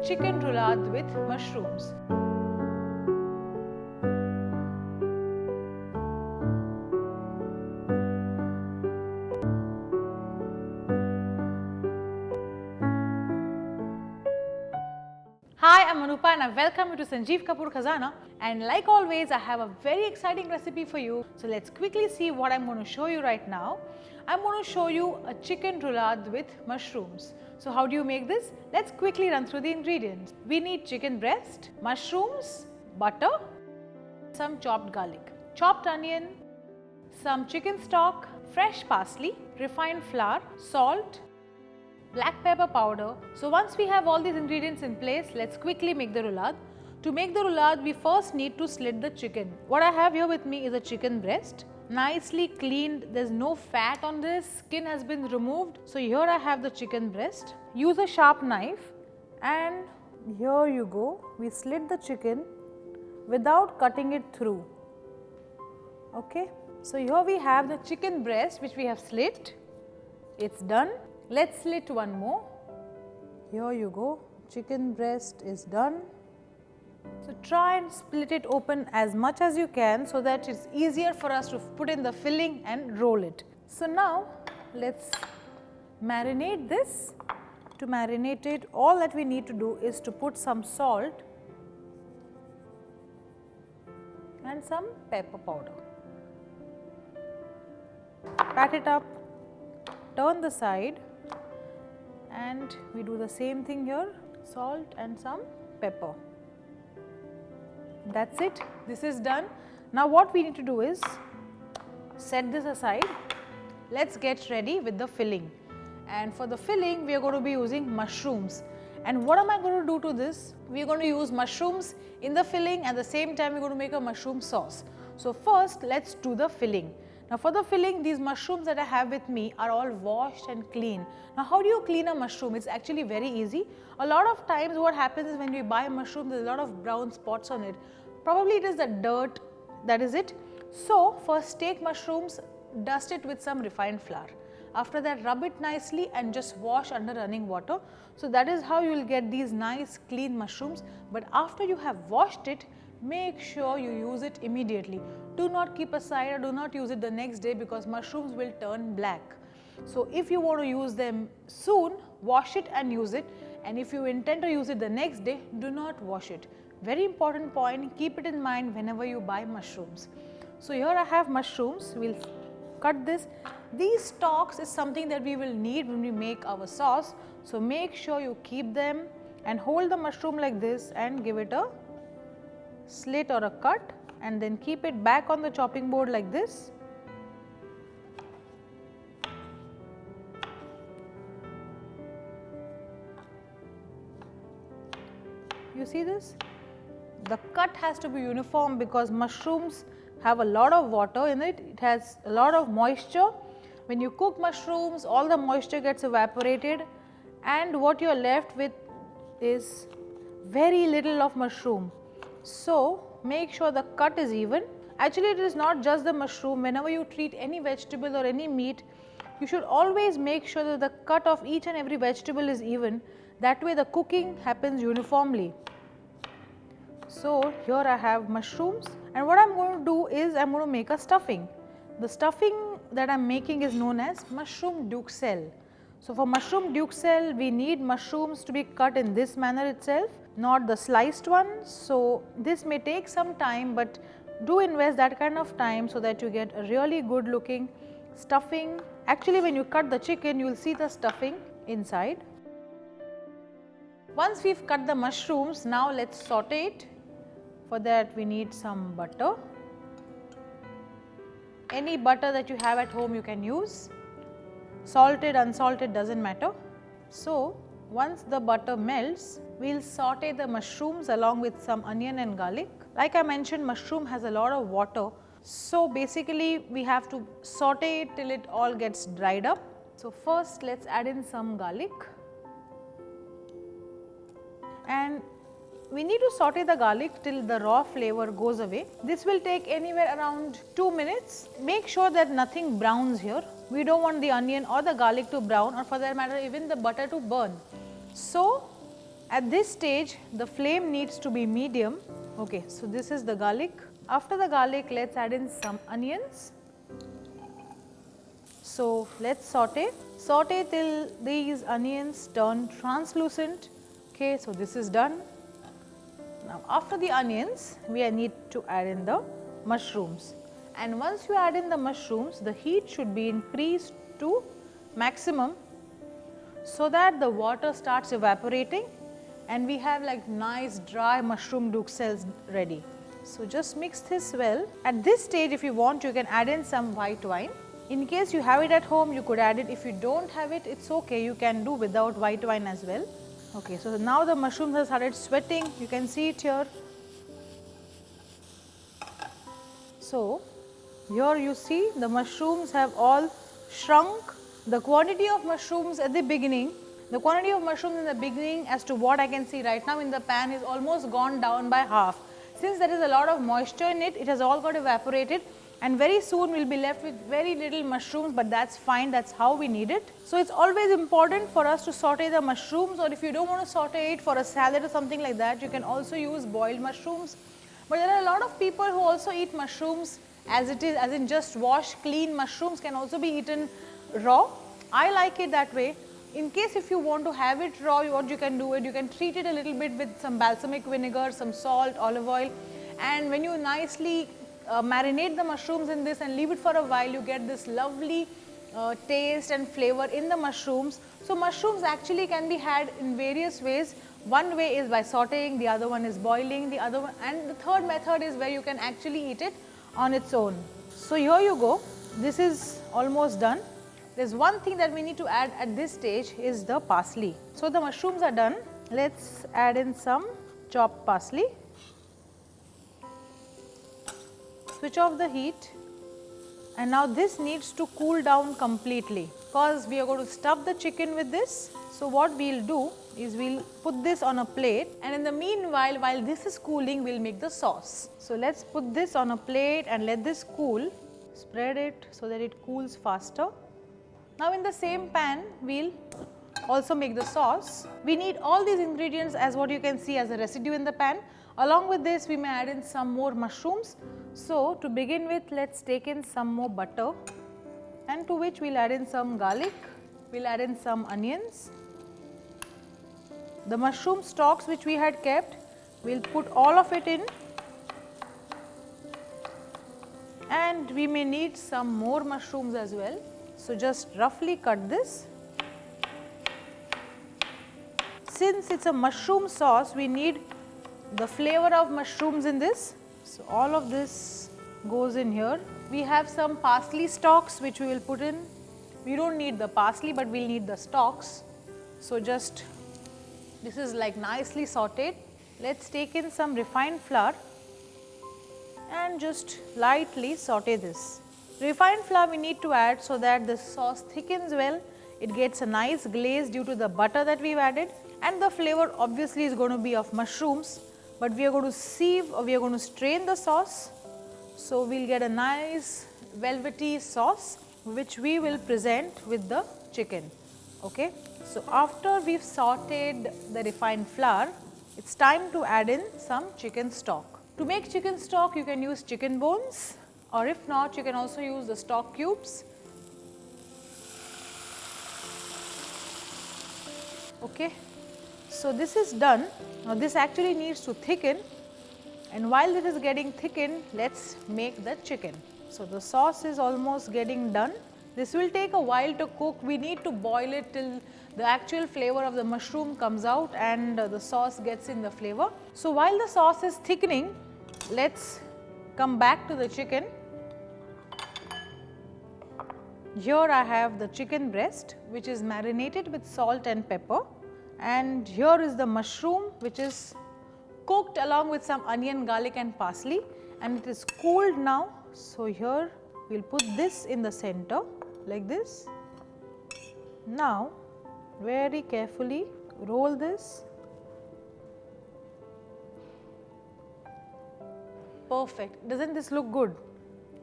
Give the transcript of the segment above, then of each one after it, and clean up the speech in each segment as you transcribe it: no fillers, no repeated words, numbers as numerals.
chicken roulade with mushrooms. Hi, I'm Anupa and I welcome you to Sanjeev Kapoor Khazana, and like always I have a very exciting recipe for you. So let's quickly see what I'm going to show you right now. I'm going to show you a chicken roulade with mushrooms. So how do you make this? Let's quickly run through the ingredients. We need chicken breast, mushrooms, butter, some chopped garlic, chopped onion, some chicken stock, fresh parsley, refined flour, salt, black pepper powder. So once we have all these ingredients in place, let's quickly make the roulade. To make the roulade, we first need to slit the chicken. What I have here with me is a chicken breast, nicely cleaned. There's no fat on this, skin has been removed. So here I have the chicken breast. Use a sharp knife and here you go. We slit the chicken without cutting it through. Okay, so here we have the chicken breast which we have slit. It's done. Let's slit one more. Here you go, chicken breast is done. So try and split it open as much as you can so that it's easier for us to put in the filling and roll it. So now let's marinate this. To marinate it, all that we need to do is to put some salt and some pepper powder. Pat it up, turn the side, and we do the same thing here, salt and some pepper. That's it, this is done. Now what we need to do is set this aside. Let's get ready with the filling. And for the filling, we are going to be using mushrooms. And what am I going to do to this? We are going to use mushrooms in the filling, at the same time we are going to make a mushroom sauce. So first let's do the filling. Now for the filling, these mushrooms that I have with me are all washed and clean. Now how do you clean a mushroom? It's actually very easy. A lot of times what happens is when we buy a mushroom, there's a lot of brown spots on it. Probably it is the dirt, that is it. So first take mushrooms, dust it with some refined flour. After that rub it nicely and just wash under running water. So that is how you will get these nice clean mushrooms. But after you have washed it, make sure you use it immediately. Do not keep aside or do not use it the next day because mushrooms will turn black. So if you want to use them soon, wash it and use it, and if you intend to use it the next day, do not wash it. Very important point, keep it in mind whenever you buy mushrooms. So here I have mushrooms, we'll cut this. These stalks is something that we will need when we make our sauce. So make sure you keep them and hold the mushroom like this and give it a slit or a cut, and then keep it back on the chopping board like this. You see this? The cut has to be uniform because mushrooms have a lot of water in it. It has a lot of moisture. When you cook mushrooms, all the moisture gets evaporated and what you are left with is very little of mushroom. So make sure the cut is even. Actually it is not just the mushroom. Whenever you treat any vegetable or any meat, you should always make sure that the cut of each and every vegetable is even. That way the cooking happens uniformly. So here I have mushrooms, and what I am going to do is I am going to make a stuffing. The stuffing that I am making is known as mushroom duxelle. So for mushroom duxelle, we need mushrooms to be cut in this manner itself, not the sliced ones. So this may take some time, but do invest that kind of time so that you get a really good looking stuffing. Actually when you cut the chicken, you will see the stuffing inside. Once we've cut the mushrooms, now let's saute it. For that we need some butter. Any butter that you have at home you can use. Salted, unsalted, doesn't matter. So once the butter melts, we'll saute the mushrooms along with some onion and garlic. Like I mentioned, mushroom has a lot of water. So basically we have to saute it till it all gets dried up. So first let's add in some garlic. And we need to saute the garlic till the raw flavor goes away. This will take anywhere around 2 minutes. Make sure that nothing browns here. We don't want the onion or the garlic to brown, or for that matter even the butter to burn. So At this stage, the flame needs to be medium. Okay, so this is the garlic. After the garlic, let's add in some onions. So let's saute till these onions turn translucent. Okay, so this is done. Now after the onions, we need to add in the mushrooms. And once you add in the mushrooms, the heat should be increased to maximum so that the water starts evaporating and we have like nice dry mushroom duxelles ready. So just mix this well. At this stage, if you want, you can add in some white wine. In case you have it at home, you could add it. If you don't have it, it's okay, you can do without white wine as well. Okay, so now the mushrooms have started sweating, you can see it here. So here you see the mushrooms have all shrunk. The quantity of mushrooms at the beginning, as to what I can see right now in the pan is almost gone down by half. Since there is a lot of moisture in it, it has all got evaporated and very soon we will be left with very little mushrooms, but that's fine, that's how we need it. So it's always important for us to saute the mushrooms, or if you don't want to saute it for a salad or something like that, you can also use boiled mushrooms. But there are a lot of people who also eat mushrooms as it is, as in just washed clean mushrooms can also be eaten raw. I like it that way. In case if you want to have it raw, what you can do it, you can treat it a little bit with some balsamic vinegar, some salt, olive oil, and when you nicely marinate the mushrooms in this and leave it for a while, you get this lovely taste and flavor in the mushrooms. So mushrooms actually can be had in various ways. One way is by sauteing, the other one is boiling, the other one, and the third method is where you can actually eat it on its own. So here you go, this is almost done. There's one thing that we need to add at this stage is the parsley. So the mushrooms are done. Let's add in some chopped parsley. Switch off the heat, and now this needs to cool down completely because we are going to stuff the chicken with this. So what we'll do is we'll put this on a plate, and in the meanwhile, while this is cooling, we'll make the sauce. So let's put this on a plate and let this cool. Spread it so that it cools faster. Now in the same pan, we'll also make the sauce. We need all these ingredients as what you can see as a residue in the pan. Along with this, we may add in some more mushrooms. So to begin with, let's take in some more butter, and to which we'll add in some garlic, we'll add in some onions. The mushroom stalks which we had kept, we'll put all of it in, and we may need some more mushrooms as well. So just roughly cut this. Since it's a mushroom sauce, we need the flavor of mushrooms in this. So all of this goes in here. We have some parsley stalks which we will put in. We don't need the parsley, but we'll need the stalks. So just, this is like nicely sauteed. Let's take in some refined flour and just lightly saute this. Refined flour we need to add so that the sauce thickens well. It gets a nice glaze due to the butter that we've added, and the flavor obviously is going to be of mushrooms, but we are going to sieve, or we are going to strain the sauce. So we'll get a nice velvety sauce which we will present with the chicken. Okay. So after we've sauteed the refined flour, it's time to add in some chicken stock. To make chicken stock, you can use chicken bones, or if not, you can also use the stock cubes. Okay. So this is done. Now this actually needs to thicken, and while this is getting thickened, let's make the chicken. So the sauce is almost getting done. This will take a while to cook. We need to boil it till the actual flavor of the mushroom comes out and the sauce gets in the flavor. So while the sauce is thickening, let's come back to the chicken. Here I have the chicken breast which is marinated with salt and pepper, and here is the mushroom which is cooked along with some onion, garlic and parsley, and it is cooled now. So here we will put this in the center like this. Now very carefully roll this. Perfect. Doesn't this look good?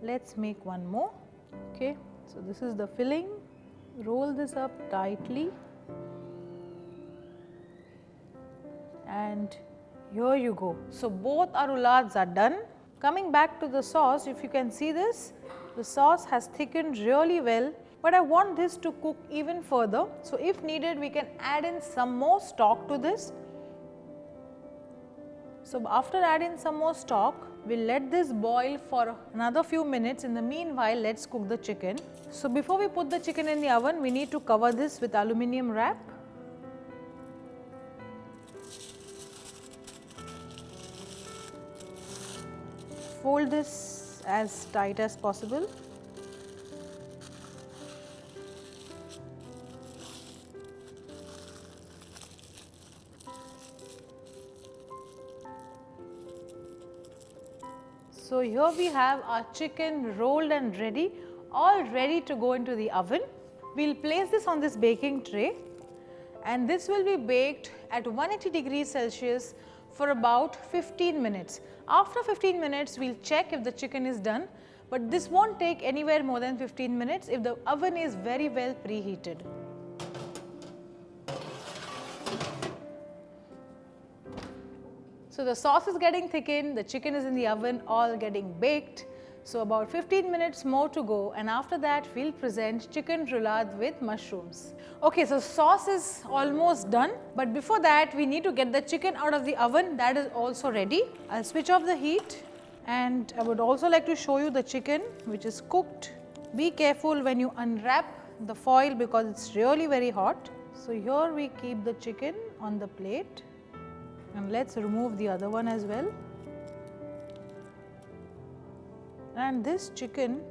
Let's make one more. Okay. So this is the filling. Roll this up tightly. And here you go. So both our roulades are done. Coming back to the sauce, if you can see this, the sauce has thickened really well, but I want this to cook even further. So if needed, we can add in some more stock to this. So after adding some more stock, we'll let this boil for another few minutes. In the meanwhile, let's cook the chicken. So before we put the chicken in the oven, we need to cover this with aluminium wrap. Fold this as tight as possible. So here we have our chicken rolled and ready, all ready to go into the oven. We'll place this on this baking tray, and this will be baked at 180 degrees Celsius for about 15 minutes. After 15 minutes, we'll check if the chicken is done, but this won't take anywhere more than 15 minutes if the oven is very well preheated. So the sauce is getting thickened, the chicken is in the oven, all getting baked. So about 15 minutes more to go, and after that we'll present chicken roulade with mushrooms. Okay, so sauce is almost done, but before that we need to get the chicken out of the oven. That is also ready. I'll switch off the heat, and I would also like to show you the chicken which is cooked. Be careful when you unwrap the foil because it's really very hot. So here we keep the chicken on the plate, and let's remove the other one as well. And this chicken,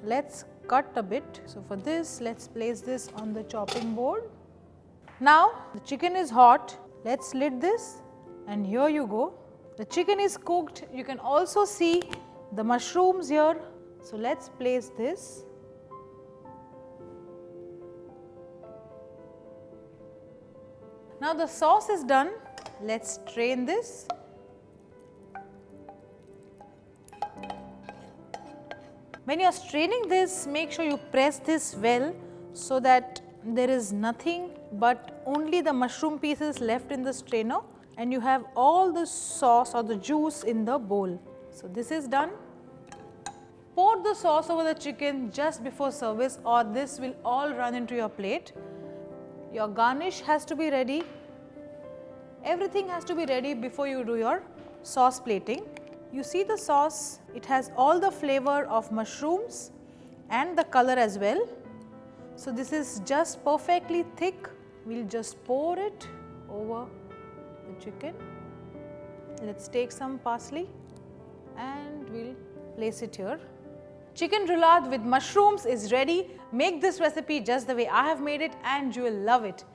let's cut a bit. So for this, let's place this on the chopping board. Now the chicken is hot. Let's lid this, and here you go. The chicken is cooked. You can also see the mushrooms here. So let's place this. Now the sauce is done. Let's strain this. When you are straining this, make sure you press this well so that there is nothing but only the mushroom pieces left in the strainer, and you have all the sauce or the juice in the bowl. So this is done. Pour the sauce over the chicken just before service, or this will all run into your plate. Your garnish has to be ready. Everything has to be ready before you do your sauce plating. You see the sauce, it has all the flavor of mushrooms and the color as well. So this is just perfectly thick. We'll just pour it over the chicken. Let's take some parsley and we'll place it here. Chicken roulade with mushrooms is ready. Make this recipe just the way I have made it and you will love it.